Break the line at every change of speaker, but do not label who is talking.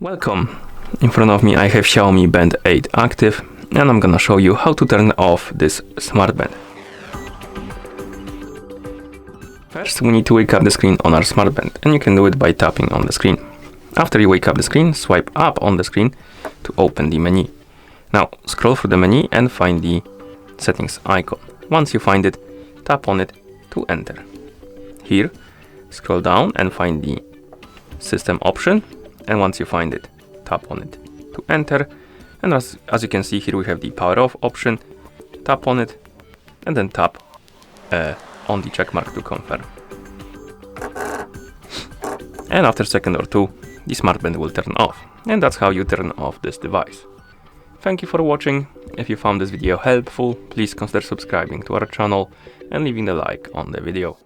Welcome! In front of me I have XIAOMI Band 8 active, and I'm gonna show you how to turn off this smart band. First we need to wake up the screen on our smart band, and you can do it by tapping on the screen. After you wake up the screen, swipe up on the screen to open the menu. Now scroll through the menu and find the settings icon. Once you find it, tap on it to enter. Here, scroll down and find the system option, and once you find it, tap on it to enter. And as you can see here, we have the power off option. Tap on it and then tap on the check mark to confirm. And after a second or two, the smart band will turn off. And that's how you turn off this device. Thank you for watching. If you found this video helpful, please consider subscribing to our channel and leaving a like on the video.